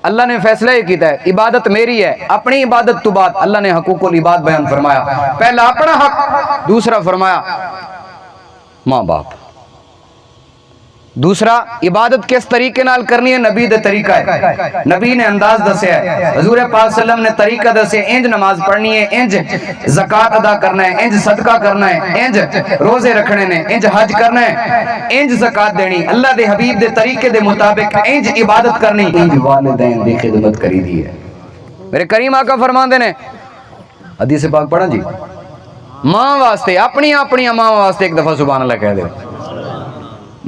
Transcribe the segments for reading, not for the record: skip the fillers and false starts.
اللہ نے فیصلہ یہ کیتا ہے عبادت میری ہے، اپنی عبادت تو بعد اللہ نے حقوق العباد بیان فرمایا، پہلا اپنا حق، دوسرا فرمایا ماں باپ، دوسرا عبادت کس طریقے نال کرنی ہے، نبی دے طریقہ ہے، نبی نے انداز دسیا ہے، حضور پاک صلی اللہ علیہ وسلم نے طریقہ دسے، انج نماز پڑھنی ہے، انج زکوٰۃ ادا کرنا ہے، انج صدقہ کرنا ہے، انج روزے رکھنے نے، انج حج کرنا ہے، انج زکوٰۃ دینی، اللہ دے حبیب دے طریقے دے مطابق انج عبادت کرنی، انج والدین دی خدمت کری دی ہے۔ میرے کریم آقا فرماندے نے، حدیث پاک پڑھا جی، ماں واسطے اپنی ماں واسطے ایک دفعہ سبحان اللہ کہہ دے۔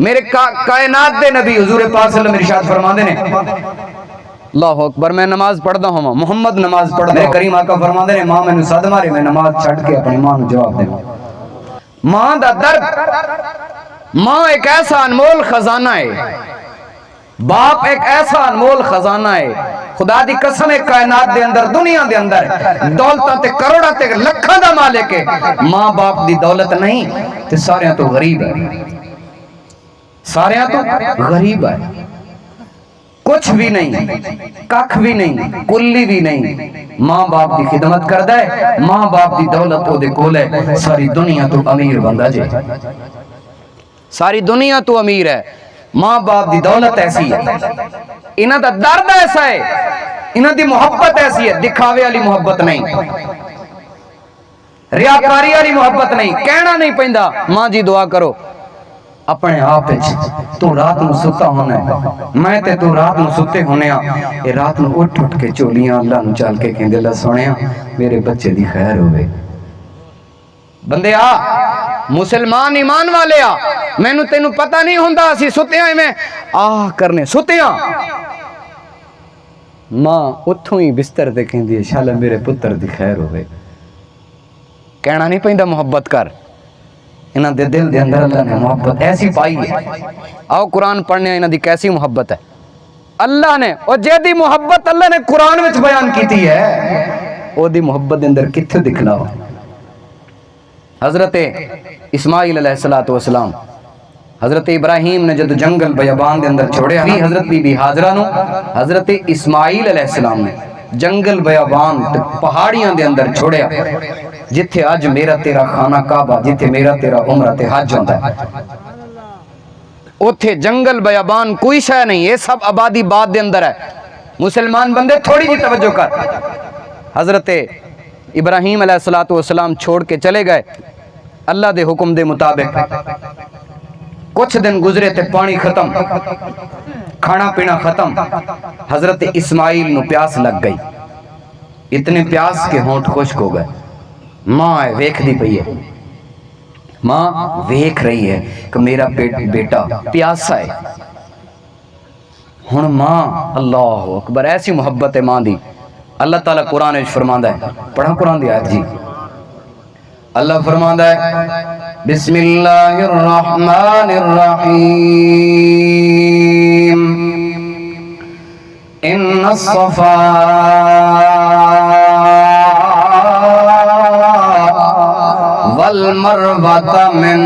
میرے کائنات دے نبی حضور پاک صلی اللہ علیہ وسلم ارشاد فرماندے نے، اللہ اکبر، میں نماز پڑھدا ہوں، محمد نماز پڑھدا، میرے کریم آقا فرماندے نے ماں مینوں سد مارے، میں نماز چھڈ کے اپنی ماں نوں جواب دیواں۔ ماں دا درد، ماں ایک ایسا انمول خزانہ ہے، باپ ایک ایسا انمول خزانہ ہے، خدا دی قسم ہے کائنات دے اندر، دنیا دے اندر دولتاں تے کروڑاں تے لکھاں دا مالک ہے، ماں باپ دی دولت نہیں تے ساریاں تو غریب ہے، ساریاں تو غریب ہے، کچھ بھی نہیں، ککھ بھی نہیں، کلی بھی نہیں، ماں باپ دی خدمت کردہ ہے، ماں باپ دی دولت ہو دے کول ہے، ساری دنیا تو امیر بندہ جے، ساری دنیا تو امیر ہے، ماں باپ دی دولت ایسی ہے، انہاں دا درد ایسا ہے، انہاں دی محبت ایسی ہے، دکھاوے والی محبت نہیں، ریاکاری والی محبت نہیں، کہنا نہیں پیندا ماں جی دعا کرو، اپنے آپ تو رات نو ستا ہونا ہے، میں تے تو رات نو ستے ہونے ہاں، اے رات نو اٹھ کے چولیاں اللہ نو چال کے کہندے اللہ سونیا میرے بچے دی خیر ہوئے، بندے آ مسلمان ایمان والے آ، میں نو تینو پتہ نہیں ہوندا اسی ستیاں میں آہ کرنے ستیاں، ماں اتھوں ہی بستر دے کہندی ہے شالا میرے پتر دی خیر ہوئے، کہنا نہیں پیندا محبت کر، انہاں دے دل دے اندر اللہ نے محبت ایسی پائی ہے، آؤ قرآن پڑھنے انہاں دی کیسی محبت ہے، اللہ نے، اور جے دی محبت اللہ نے قرآن وچ بیان کیتی ہے، او دی محبت دے اندر کتھے دکھنا ہو، حضرت اسماعیل علیہ السلام، حضرت ابراہیم نے جدو جنگل بیابان دے اندر چھوڑے، حضرت بی بی حاجرہ نو حضرت اسماعیل علیہ السلام نے جنگل بیابان پہاڑیاں دے اندر چھوڑیا، جتھے آج میرا تیرا خانہ کعبہ، جتھے میرا تیرا عمرہ تے حج ہوتا ہے، اتھے جنگل بیابان کوئی شے نہیں، یہ سب آبادی بعد دے اندر ہے، مسلمان بندے تھوڑی جی توجہ کر، حضرت ابراہیم علیہ السلام چھوڑ کے چلے گئے اللہ دے حکم دے مطابق، کچھ دن گزرے تے پانی ختم، کھانا پینا ختم، حضرت اسماعیل نو پیاس لگ گئی، اتنے پیاس کے ہونٹ خشک ہو گئے، ماں ویکھ دی پئی ہے، ماں ویکھ رہی ہے کہ میرا بیٹا پیاسا ہے، ہن ماں اللہ اکبر ایسی محبت ہے ماں دی، اللہ تعالیٰ قرآن وچ فرماندا ہے، پڑھا قرآن دی آیت جی، اللہ فرماندا ہے بسم اللہ الرحمن الرحیم ان الصفا والمروة من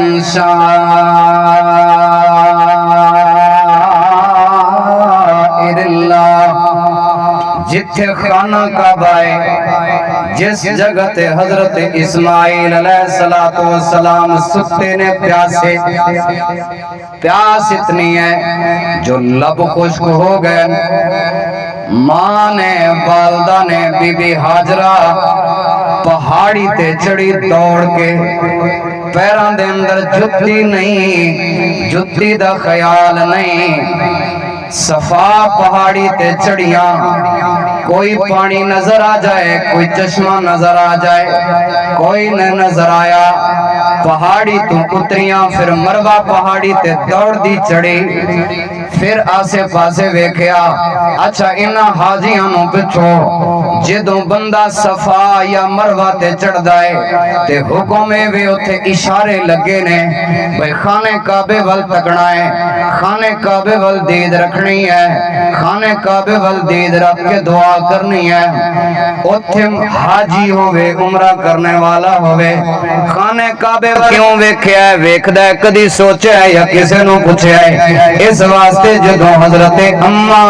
شعائر اللہ، جتھے خانہ کعبہ ہے، جس جگہ تے حضرت اسماعیل علیہ السلام ستے نے پیاسے، پیاس اتنی ہے جو لب خشک ہو گئے، ماں نے والدہ نے بی بی حاجرہ پہاڑی تے چڑی دوڑ کے، پیران دے اندر جتی نہیں، جتی دا خیال نہیں، صفا پہاڑی تے چڑیاں، کوئی پانی نظر آ جائے، کوئی چشمہ نظر آ جائے، کوئی نہ نظر آیا، پہاڑی تو اتریاں، پھر مروہ پہاڑی تے دوڑ دی چڑی، پھر آسے پاسے ویکھیا، اچھا انہاں حاجیاں نو پچھو، جدوں بندہ صفا یا مروہ تے چڑھ دائے، تے حکمے وے اتھے اشارے لگے نے، بھئی خانے کعبے وال تکنا ہے، خانے کعبے وال دید رکھنی ہے، خانے کعبے وال دید رکھ کے دعا کرنی ہے، اتھے حاجی ہوئے عمرہ کرنے والا ہوئے، خانے کعبے وال کیوں ویکھیا ہے، ویکھدا ہے کدی سوچیا ہے یا کسے نو پوچھیا ہے، اس واسطے جدوں حضرت اماں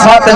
7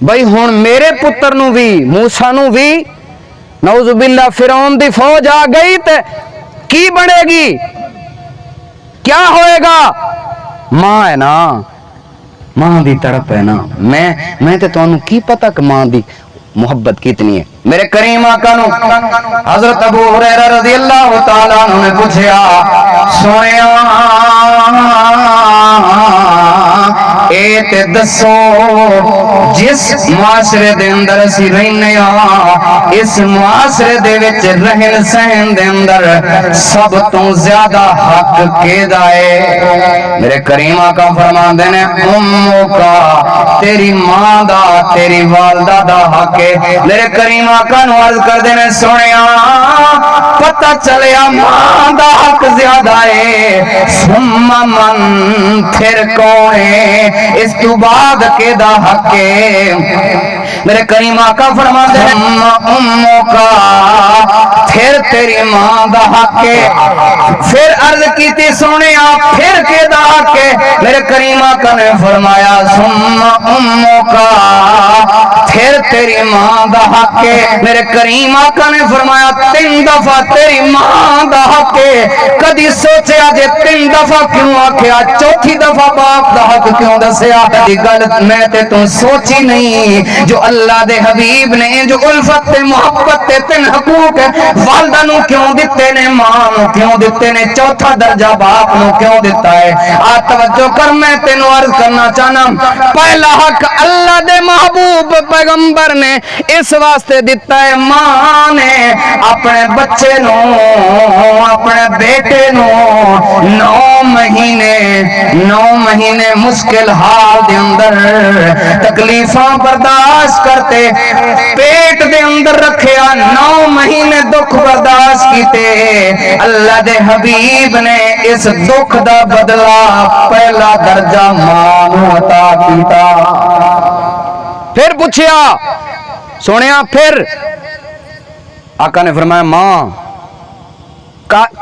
بھائی ہن میرے پتر نو بھی موسیٰ نو بھی نعوذ باللہ فرعون دی فوج آ گئی تے کی بنے گی، کیا ہوئے گا؟ ماں ہے نا، ماں دی طرف ہے نا، میں تے تو انہوں کی پتہ کہ ماں دی محبت کتنی ہے۔ میرے کریم آقا نو حضرت ابو ہریرہ رضی اللہ تعالیٰ عنہ نے پوچھیا سویا اے تے دسو جس معاشرے دے اندر اسی رہنے اس معاشرے دے وچ رہن سہن دے اندر سب تو زیادہ حق کیدا ہے؟ میرے کریم آقا فرماندے نے امو کا، تیری ماں دا تیری والدہ دا حق ہے۔ میرے کریم آقا نو عرض کر دینے سنیا پتہ چلیا ماں دا حق زیادہ ہے، ثم من پھر کون ہے، اس تو بعد کے دا حق ہے؟ میرے کریم آقا فرما دے امو کا، پھر تیری ماں دا حق ہے۔ پھر عرض کیتی سنیا پھر کے دا حق ہے؟ میرے کریم آقا نے فرمایا ثم امو کا، پھر تیری ماں دا حق ہے۔ میرے کریم آقا نے فرمایا 3 دفعہ تیری ماں دا حق ہے۔ کدی سوچیا جے 3 دفعہ کیوں آکھیا، چوتھی دفعہ باپ دا حق کیوں دسیا؟ دی گل میں تے تو سوچی نہیں جو اللہ دے حبیب نے جو الفت تے محبت تے 3 حقوق والدہ نو کیوں دیتے نے، ماں نو کیوں دیتے نے، چوتھا درجہ باپ نو کیوں دیتا ہے؟ توجہ کر، میں تینوں عرض کرنا چاہنا پہلا حق اللہ دے محبوب پیغمبر نے اس واسطے دیتا ہے، ماں نے اپنے بچے نو اپنے بیٹے نو 9 مہینے مشکل حال دے اندر تکلیفاں برداشت کرتے پیٹ دے اندر رکھیا، 9 مہینے دکھ برداشت کیتے، اللہ دے حبیب نے اس دکھ دا بدلہ پہلا درجہ ماں نو عطا کیتا۔ پھر پوچھیا سنیا پھر آقا نے فرمایا ماں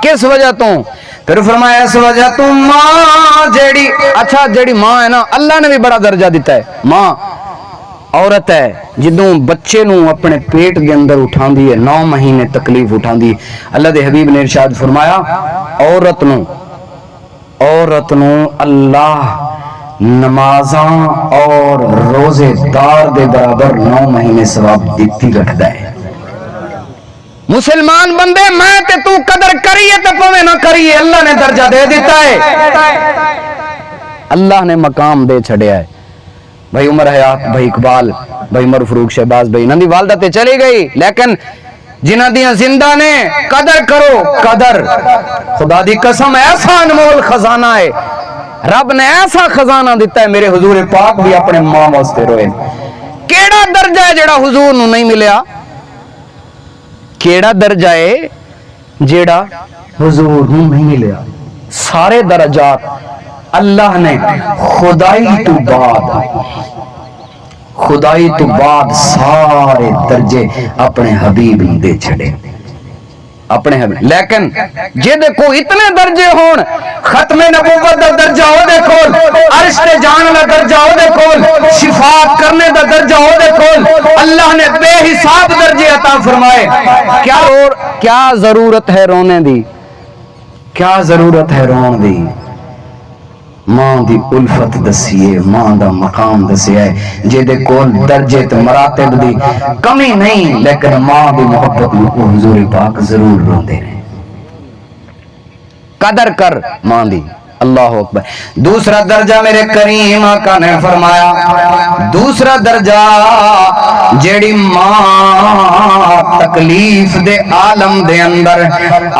کس وجہ تو؟ پھر فرمایا اس وجہ تو ماں جیڑی، اچھا جیڑی ماں ہے نا اللہ نے بھی بڑا درجہ دیتا ہے، ماں عورت ہے جدوں بچے نو اپنے پیٹ کے اندر اٹھان دی ہے، 9 مہینے تکلیف اٹھان دی، اللہ دے حبیب نے ارشاد فرمایا عورت نو اللہ نمازاں اور روزے دار دے برابر 9 مہینے ثواب دیتی رکھدا ہے۔ مسلمان بندے میں تے تو قدر کریے تے پویں نہ کریے، اللہ نے درجہ دے دیتا ہے، اللہ نے مقام دے چھڑیا ہے۔ بھائی عمر حیات، بھائی اقبال، بھائی عمر فروخ شہباز بھائی، انہاں دی والدہ تے چلی گئی لیکن جنہاں دیاں زندہ نے قدر کرو، قدر خدا دی قسم ایسا انمول خزانہ ہے، رب نے ایسا خزانہ دیتا ہے۔ میرے حضور پاک بھی اپنے ماں واسطے روئے، کیڑا درجہ ہے جڑا حضور نو نہیں ملیا؟ کیڑا درجہ ہے جیڑا حضور نو نہیں ملیا؟ سارے درجات اللہ نے خدائی تو بعد سارے درجے اپنے حبیب دے چھڑے، اپنے حبیب۔ لیکن جے کو اتنے درجے ہون، ختم نبوت دا درجہ ہو دے کول، عرش تے جان دا درجہ ہو دے کول، شفاعت کرنے دا درجہ ہو دے کول، اللہ نے بے حساب درجے عطا فرمائے۔ کیا ضرورت ہے رونے دی، کیا ضرورت ہے رون دی؟ ماں دی الفت دسیے، ماں دا مقام دسیا ہے، جے دے کول درجے تے مراتب دی کمی نہیں، لیکن ماں دی محبت کو حضور پاک ضرور روندے ہیں۔ قدر کر ماں دی، اللہ اکبر۔ دوسرا درجہ میرے کریم آقا نے فرمایا، دوسرا درجہ جیڑی ماں تکلیف دے عالم دے اندر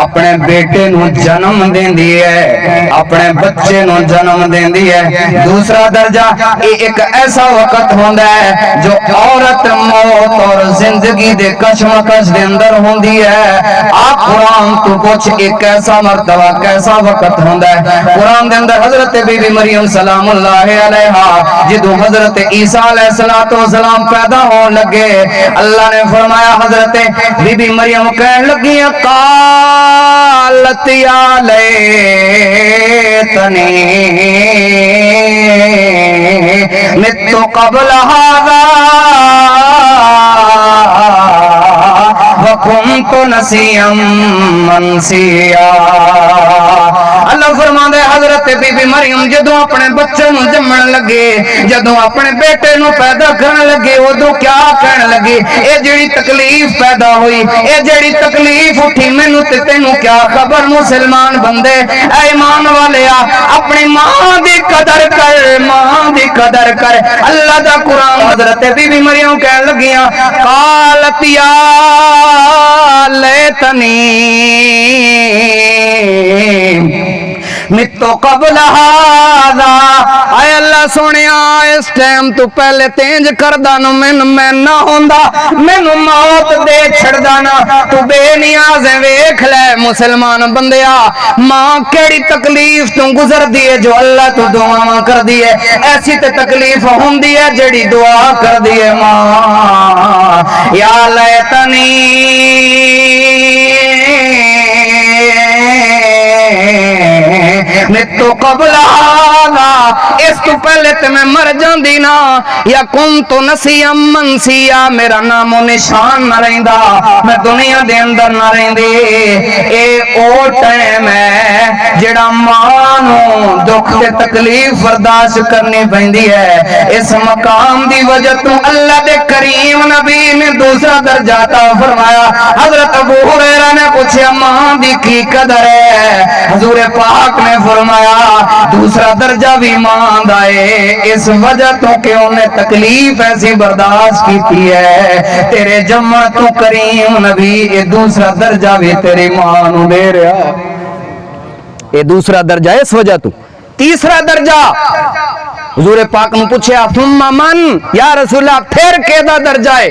اپنے بیٹے نو جنم دیندی ہے، اپنے بچے نو جنم دیندی ہے، دوسرا درجہ ایک ایسا وقت ہوندا ہے جو عورت موت اور زندگی دے کشمکش دے اندر ہوندی ہے۔ آپ قرآن تو کچھ ایک ایسا مرتبہ کیسا وقت ہوندا ہے، قرآن دے اندر حضرت بی بی مریم سلام اللہ علیہا جدو حضرت عیسیٰ علیہ السلام پیدا ہون لگے، اللہ نے فرمایا حضرت بی بی مریم کہنے لگی قالت یا لیتنی مت قبل هذا وكنت نسيا منسيا. اللہ فرماندے حضرت بی بی مریم جدوں اپنے بچے نو جمن لگے, جدوں اپنے بیٹے نو پیدا کرن لگے, ادو کیا کہن لگے, اے جڑی تکلیف پیدا ہوئی, اے جڑی تکلیف اٹھی, مینوں تے تینوں کیا خبر. مسلمان بندے اے ایمان والیا, اپنی ماں دی قدر کر, ماں دی قدر کر. اللہ دا قرآن حضرت بی بی مریم کہن لگیاں قالت یا لیتنی متو قبل هذا. اے اللہ سونیا اس ٹائم تو پہلے تینج کردا نو میں نہ ہوندا, مینوں موت دے چھڑدا نا. تو بے نیاز ویکھ لے مسلمان بندیا, ماں کیڑی تکلیف تو گزر دی ہے جو اللہ تو دعا کر دی ہے. ایسی تے تکلیف ہوندی ہے جڑی دعا کر دی ہے. ماں یا لیتنی متو قبل هذا, اس تو پہلے تے میں مر جاندی نا. یا کنت نسیا منسیا, میرا نام و نشان نہ رہندا, میں دنیا دے اندر نہ رہندی. اے او ٹائم ہے جڑا ماں نو دکھ تے تکلیف برداشت کرنی پیندی ہے. اس مقام دی وجہ تو اللہ دے کریم نبی نے دوسرا درجہ عطا فرمایا. حضرت ابو ہریرہ نے پوچھا ماں دی کی قدر ہے, حضور پاک نے فرمایا دوسرا درجہ بھی ماں دا ہے, اس وجہ تو کہ انہیں تکلیف ایسی برداشت کی ہے. تیرے جمع تو کریم نبی یہ دوسرا درجہ بھی تیری ماں نو دے رہا, یہ دوسرا درجہ اس وجہ تو. تیسرا درجہ حضور پاک نے پوچھا ثم من, یا رسول اللہ پھر کیدا درجہ ہے.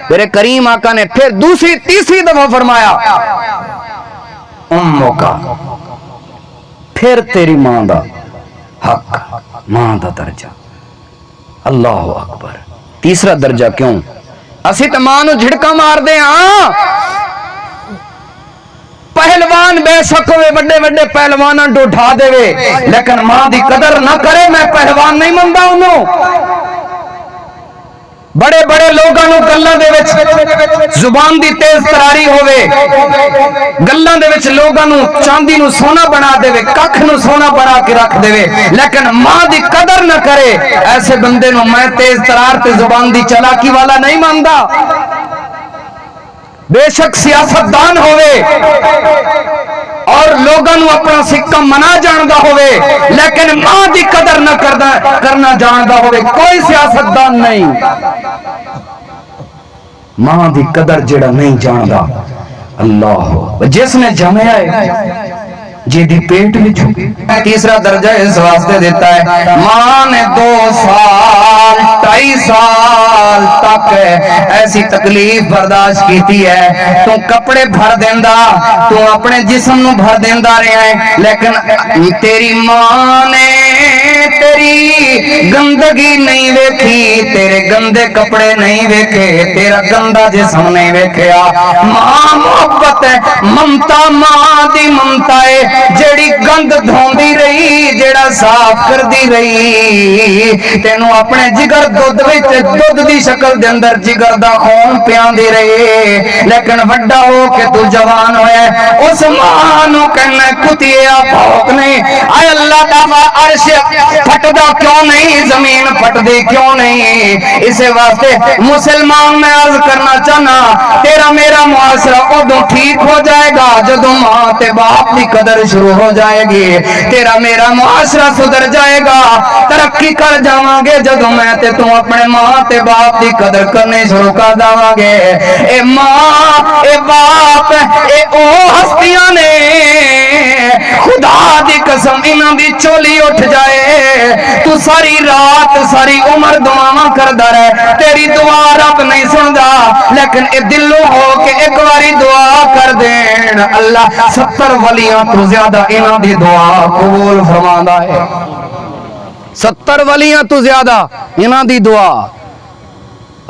میرے کریم آقا نے پھر دوسری تیسری دفعہ فرمایا امو کا, پھر تیری ماں دا حق, ماں دا درجہ. اللہ اکبر. تیسرا درجہ کیوں؟ اسی تو ماں نو جھڑکا مار دے ہاں. پہلوان بے شک ہوئے بڑے بڑے پہلواناں ٹو اٹھا دے وے, لیکن ماں دی قدر نہ کرے, میں پہلوان نہیں مندا انہوں. بڑے بڑے لوگاں نو گلاں دے وچ زبان دی تیز تراری ہوے, گلاں دے وچ لوگاں نو چاندی نو سونا بنا دے وے, ککھ نو سونا بنا کے رکھ دے وے, لیکن ماں دی قدر نہ کرے. ایسے بندے نو میں تیز ترار تے زبان دی چالاکی والا نہیں ماندا. بے شک سیاستدان ہوے اور لوگاں نو اپنا سکہ منا جاندا ہوے, لیکن ماں دی قدر نہ کرنا جاندا ہوے, کوئی سیاستدان نہیں. ماں دی قدر جڑا نہیں جاندا, اللہ جس نے جمیا ہے جی دی پیٹ وچ. تیسرا درجہ اس واسطے دیتا ہے ماں نے 2 سال 2.5 سال تک ایسی تکلیف برداشت کیتی ہے. تو کپڑے بھر دیندا, تو اپنے جسم نو بھر دیندا رہیا ہے, لیکن تیری ماں نے تیری گندگی نہیں ویکھی, تیرے گندے کپڑے نہیں ویکھے, تیرا گندا جسم نہیں ویکھیا. ماں محبت ہے, ممتا ماں دی ممتا ہے جیڑی گند دھوندی رہی, جیڑا صاف کردی رہی. تینوں اپنے جگر دودھ وچ دودھ دی شکل دے اندر جگر دا خون پیاندی رہی, لیکن وڈا ہو کے تو جوان ہویا, اس ماں نو کہنا کتیا بھوک نہیں. اے اللہ دا عرش پھٹدا کیوں نہیں, زمین پھٹدی کیوں نہیں؟ اسے واسطے مسلمان میں عرض کرنا چاہنا, تیرا میرا معاشرہ ادو ٹھیک ہو جائے گا جدو ماں تے باپ دی قدر شروع ہو جائے گی. تیرا میرا معاشرہ سدھر جائے گا, ترقی کر جاواں گے جدو میں تے تو اپنے ماں تے باپ دی قدر کرنے شروع کر داواں گے. اے ماں اے باپ اے او ہستیاں نے, خدا دی قسم انہاں دی چولی اٹھ جائے, تو ساری رات ساری عمر دعاواں کردا رہے, تیری دعا رب نہیں سندا, لیکن اے دلوں ہو کے ایک باری دعا کر دین, اللہ 70 ولیاں تو زیادہ انہاں دی دعا قبول فرماندا ہے. 70 ولیاں تو زیادہ انہاں دی دعا.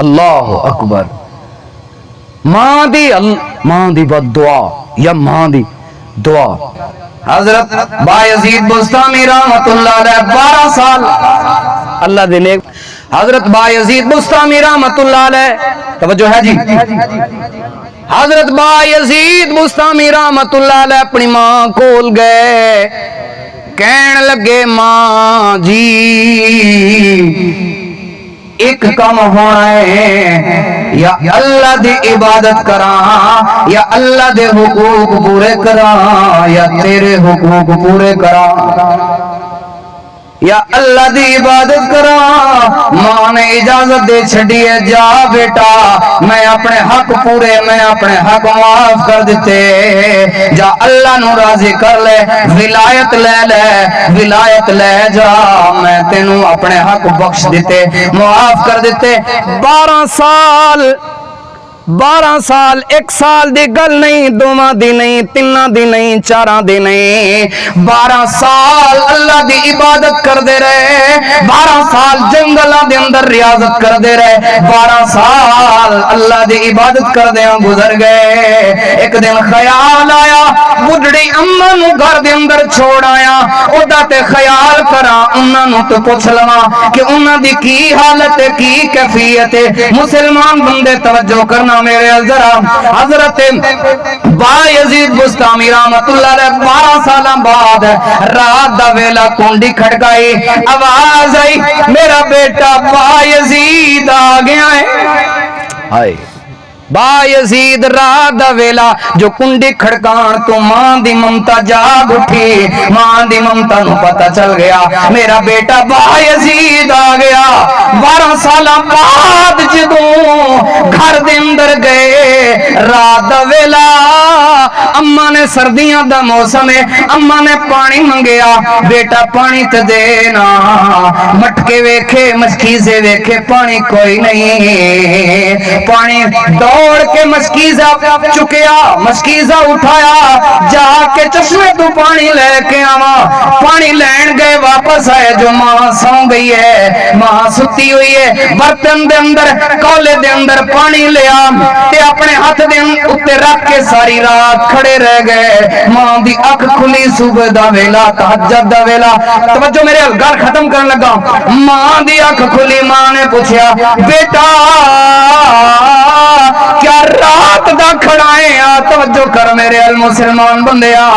اللہ اکبر. ماں دی بد دعا یا ماں دی دعا. حضرت بایزید بستامی رحمت اللہ علیہ 12 سال اللہ دے نیک حضرت بایزید بستامی رحمتullah علیہ توجہ ہے جی حضرت بایزید بستامی رحمتullah علیہ اپنی ماں کول گئے کہن لگے ماں جی ایک کم ہونا ہے یا اللہ دی عبادت کراں یا اللہ دے حقوق پورے کراں یا تیرے حقوق پورے کراں یا اللہ دی عبادت کراں ماں نے اجازت دے چھڑی ہے جا بیٹا میں اپنے حق پورے میں اپنے حق معاف کر دیتے جا اللہ نو راضی کر لے ولایت لے جا میں تینوں اپنے حق بخش دیتے معاف کر دیتے 12 سال 1 سال دی گل نہیں 2 دی نہیں 3 دی نہیں 4 دی نہیں 12 سال اللہ دی عبادت کر دے رہے 12 سال جنگلہ دے اندر ریاضت کر دے رہے 12 سال اللہ دی عبادت کر دے گزر گئے ایک دن خیال آیا بڑھڑی اماں نو گھر دے اندر چھوڑ آیا اودا تے خیال کرا انہاں نو تو پوچھ لواں کہ انہاں دی کی حالت ہے کی کیفیت ہے مسلمان بندے توجہ کرنا میرے حضرت بایزید بستامی رحمتullah علیہ 12 سالاں بعد رات دا ویلا کنڈی کھڑکائی آواز آئی میرا بیٹا بایزید آ گیا ہے بایزید رات دا ویلا جو کنڈی کھڑکان تو ماں دی ممتا جاگ اٹھی ماں دی ممتا نو پتہ چل گیا میرا بیٹا بایزید آ گیا 12 سالہ بعد جدوں گھر دے اندر گئے رات دا ویلا اماں نے سردیاں دا موسم ہے اماں نے پانی منگیا بیٹا پانی تے دینا مٹکے ویکھے مشکیزے ویکھے پانی کوئی نہیں پانی دوڑ کے مشکیزہ چکیا مشکیزہ اٹھایا جا کے چشمے تو پانی لے کے آواں پانی لین گئے واپس آئے جو ماں سو گئی ہے ماں ستی ہوئی ہے برتن دے اندر کولے دے اندر پانی لیا تے اپنے ہاتھ دے اتے رکھ کے ساری رات کھڑے رہ گئے ماں دی اکھ کھلی صبح دا ویلا تہجد دا ویلا توجہ میرے گل ختم کرن لگا ماں دی اکھ کھلی ماں نے پوچھا بیٹا کیا رات دا کھڑائے توجہ کر میرے المسلمان بندیا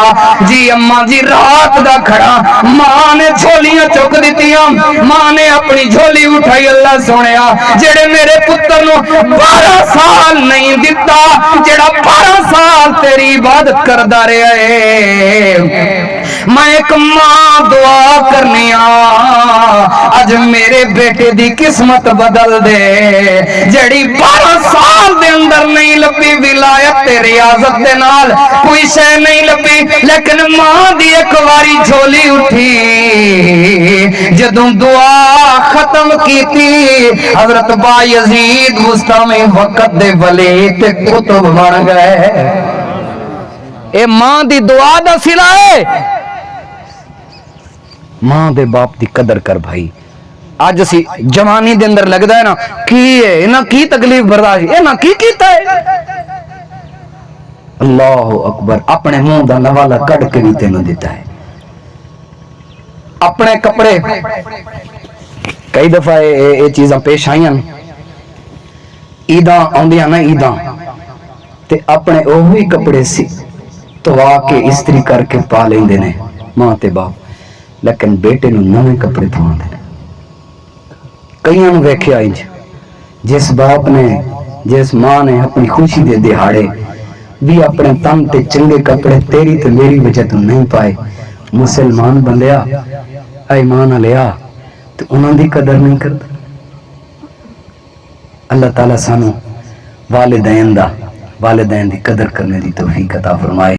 جی اماں جی رات دا کھڑا ماں نے جھولیاں چک دیتیاں ماں نے اپنی جھولی اٹھائی اللہ سونیا جڑے میرے پتر نو 12 سال نہیں دیتا جڑا 12 سال تیری عبادت کردا رہیا ہے میں ایک ماں دعا کرنی اج میرے بیٹے دی قسمت بدل دے جڑی 12 سال دے اندر نہیں لبی ولایت تے ریاضت دے نال کوئی شے نہیں لبی لیکن ماں دی ایک واری جھولی اٹھی جدوں دعا ختم کیتی حضرت بایزید بستامی وقت دے ولی تے کتب بن گئے اے ماں دی دعا دا صلہ ہے ماں دے باپ دی قدر کر بھائی آج اسی جوانی دے اندر لگدا ہے نا کی ہے انہاں کی تکلیف برداشت انہاں کی کیتا ہے اللہ اکبر اپنے منہ دا نوالا کڈ کے بھی تینوں دیتا ہے اپنے کپڑے کئی دفعہ یہ چیزاں پیش آئیاں عیداں آندیاں نا عیداں تے اپنے اوہی کپڑے سی توا کے استری کر کے پا لیندے نے ماں تے باپ لیکن بیٹے نو نویں کپڑے پواندے نے کئیاں نو ویکھیا انج جس باپ نے جس ماں نے اپنی خوشی دے دہاڑے بھی اپنے تن تے چنگے کپڑے تیری تے میری وجہ تو نہیں پائے مسلمان بندیا ایمان لیا تو انہاں دی قدر نہیں کرتا اللہ تعالیٰ سانو والدین دی قدر کرنے دی توفیق عطا فرمائے